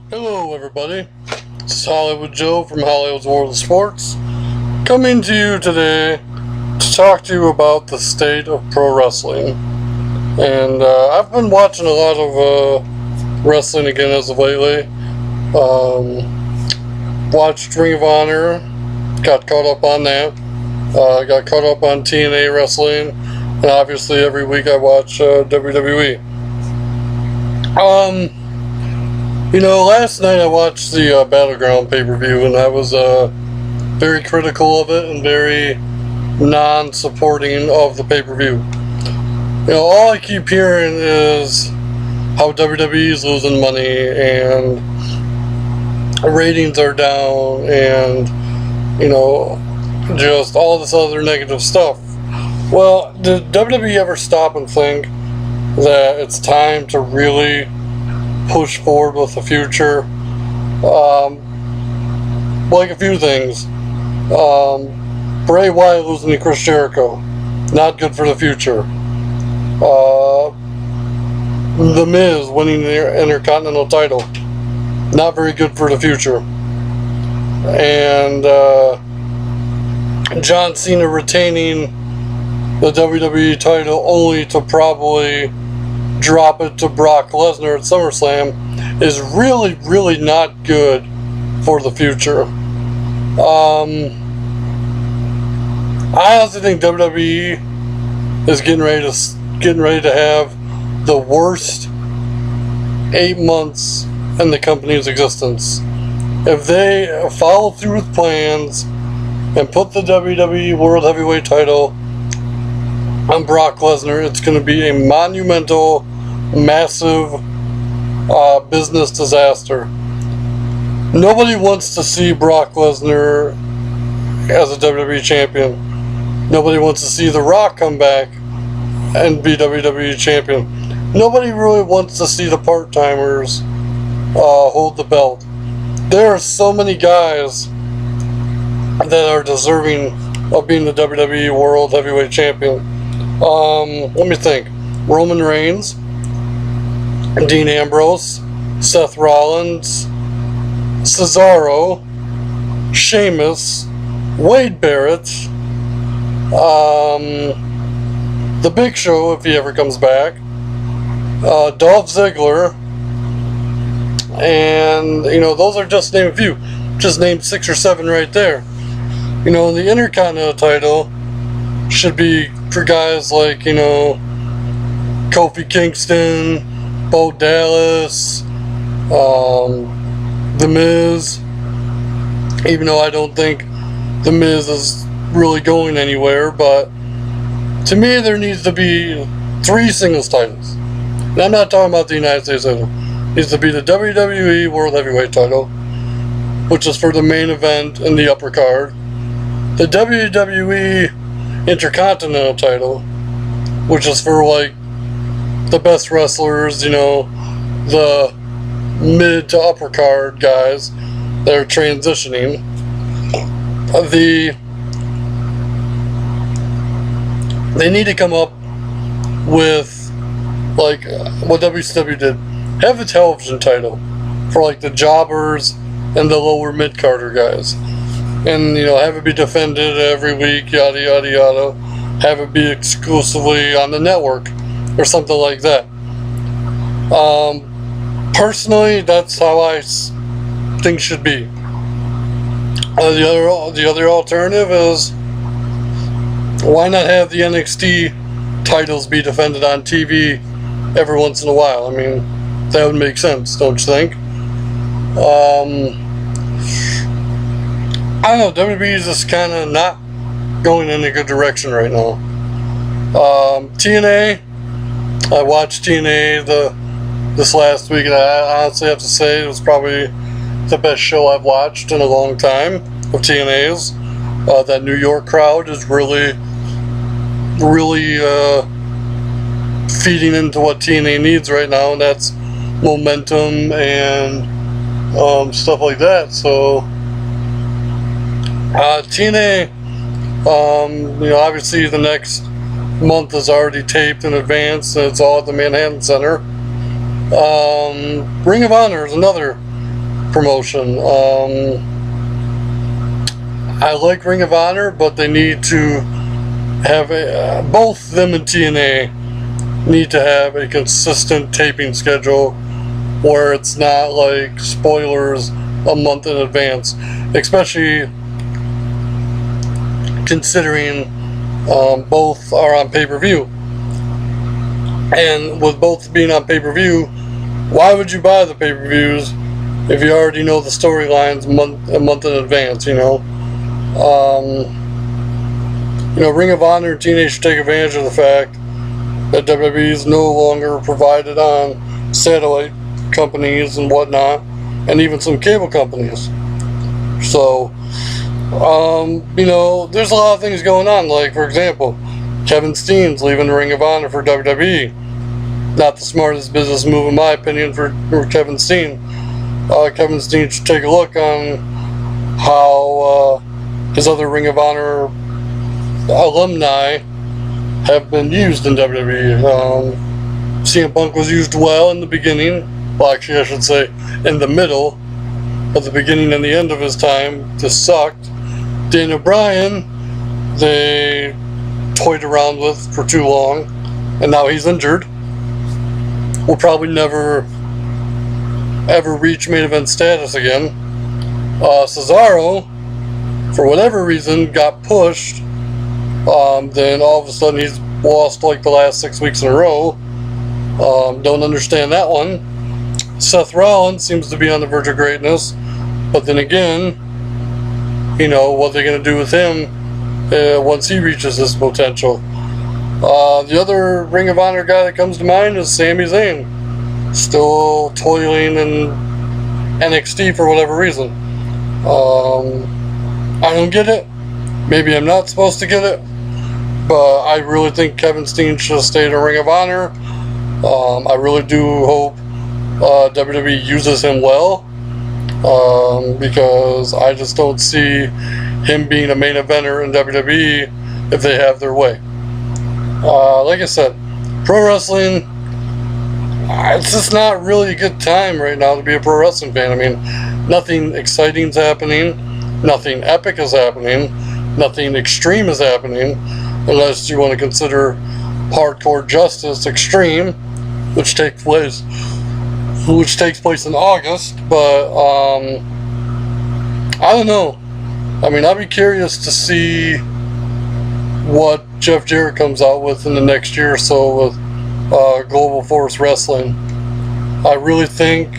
Hello, everybody. This is Hollywood Joe from Hollywood's World of Sports, coming to you today to talk to you about the state of pro wrestling. And I've been watching a lot of wrestling again as of lately. Watched Ring of Honor, got caught up on that. Got caught up on TNA wrestling, and obviously every week I watch WWE. Last night I watched the Battleground pay-per-view, and I was very critical of it and very non-supporting of the pay-per-view. All I keep hearing is how WWE is losing money and ratings are down and, just all this other negative stuff. Well, did WWE ever stop and think that it's time to really push forward with the future? Like a few things. Bray Wyatt losing to Chris Jericho, not good for the future. The Miz winning the Intercontinental title, not very good for the future. And John Cena retaining the WWE title only to probably drop it to Brock Lesnar at SummerSlam is really, really not good for the future. I honestly think WWE is getting ready to have the worst 8 months in the company's existence. If they follow through with plans and put the WWE World Heavyweight title on Brock Lesnar, it's going to be a monumental, massive business disaster. Nobody wants to see Brock Lesnar as a WWE champion. Nobody wants to see The Rock come back and be WWE champion. Nobody really wants to see the part-timers hold the belt. There are so many guys that are deserving of being the WWE World Heavyweight Champion. Let me think. Roman Reigns, Dean Ambrose, Seth Rollins, Cesaro, Sheamus, Wade Barrett, The Big Show if he ever comes back, Dolph Ziggler, and those are just named a few. Just named 6 or 7 right there. The Intercontinental title should be for guys like Kofi Kingston, Bo Dallas, The Miz. Even though I don't think The Miz is really going anywhere, but to me there needs to be 3 singles titles. And I'm not talking about the United States title. It needs to be the WWE World Heavyweight title, which is for the main event in the upper card. The WWE Intercontinental title, which is for the best wrestlers, the mid to upper card guys that are transitioning. They need to come up with what WCW did. Have a television title for the jobbers and the lower mid carder guys, and have it be defended every week, yada yada yada. Have it be exclusively on the network or something like that. Personally, that's how I think should be. The other alternative is, why not have the NXT titles be defended on TV every once in a while? I mean, that would make sense, don't you think? I don't know, WWE is just kind of not going in a good direction right now. TNA, I watched TNA this last week, and I honestly have to say it was probably the best show I've watched in a long time of TNA's. That New York crowd is really feeding into what TNA needs right now, and that's momentum and stuff like that. So TNA, obviously the next month is already taped in advance, and it's all at the Manhattan Center. Ring of Honor is another promotion. I like Ring of Honor, but they need to have both them and TNA need to have a consistent taping schedule where it's not like spoilers a month in advance, especially considering both are on pay-per-view. And with both being on pay-per-view, why would you buy the pay-per-views if you already know the storylines a month in advance, you know? Ring of Honor and TNA should take advantage of the fact that WWE is no longer provided on satellite companies and whatnot, and even some cable companies. So, there's a lot of things going on. Like, for example, Kevin Steen's leaving the Ring of Honor for WWE. Not the smartest business move, in my opinion, for Kevin Steen. Kevin Steen should take a look on how his other Ring of Honor alumni have been used in WWE. CM Punk was used well in the beginning. Well, actually, I should say in the middle. At the beginning and the end of his time, this sucked. Daniel Bryan, they toyed around with for too long, and now he's injured. Will probably never ever reach main event status again. Cesaro, for whatever reason, got pushed. Then all of a sudden he's lost like the last 6 weeks in a row. Don't understand that one. Seth Rollins seems to be on the verge of greatness, but then again, what they're going to do with him once he reaches his potential. The other Ring of Honor guy that comes to mind is Sami Zayn, still toiling in NXT for whatever reason. I don't get it. Maybe I'm not supposed to get it, but I really think Kevin Steen should have stayed in Ring of Honor. I really do hope WWE uses him well, because I just don't see him being a main eventer in WWE if they have their way. Like I said, pro wrestling, it's just not really a good time right now to be a pro wrestling fan. I mean, nothing exciting is happening, nothing epic is happening, nothing extreme is happening, unless you want to consider Hardcore Justice Extreme, which takes place in August. But I don't know. I mean, I'd be curious to see what Jeff Jarrett comes out with in the next year or so with Global Force Wrestling. I really think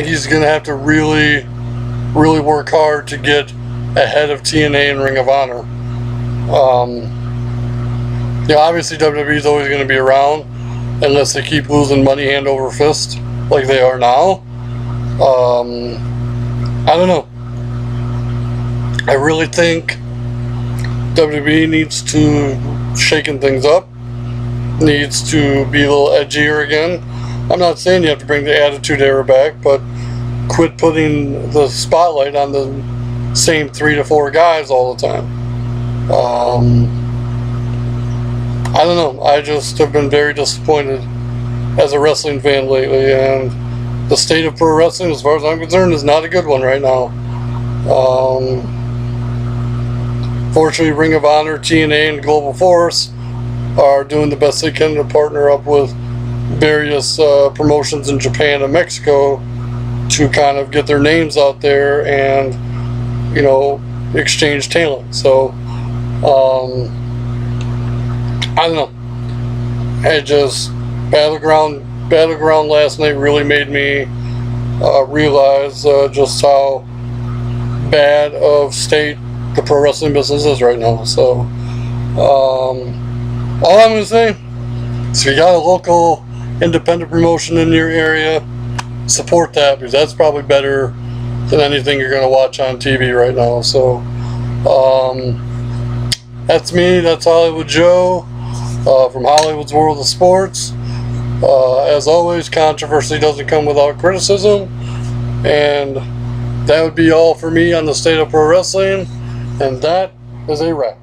he's going to have to really work hard to get ahead of TNA and Ring of Honor. Obviously WWE is always going to be around unless they keep losing money hand over fist like they are now. I don't know. I really think WWE needs to shaken things up, needs to be a little edgier again. I'm not saying you have to bring the Attitude Era back, but quit putting the spotlight on the same 3 to 4 guys all the time. I don't know. I just have been very disappointed as a wrestling fan lately, and the state of pro wrestling, as far as I'm concerned, is not a good one right now. Fortunately, Ring of Honor, TNA, and Global Force are doing the best they can to partner up with various promotions in Japan and Mexico to kind of get their names out there and, exchange talent. So, I don't know. Battleground last night really made me realize just how bad of state the pro wrestling business is right now. So, all I'm going to say is if you got a local independent promotion in your area, support that, because that's probably better than anything you're going to watch on TV right now. So, that's me. That's Hollywood Joe from Hollywood's World of Sports. As always, controversy doesn't come without criticism, and that would be all for me on the state of pro wrestling, and that is a wrap.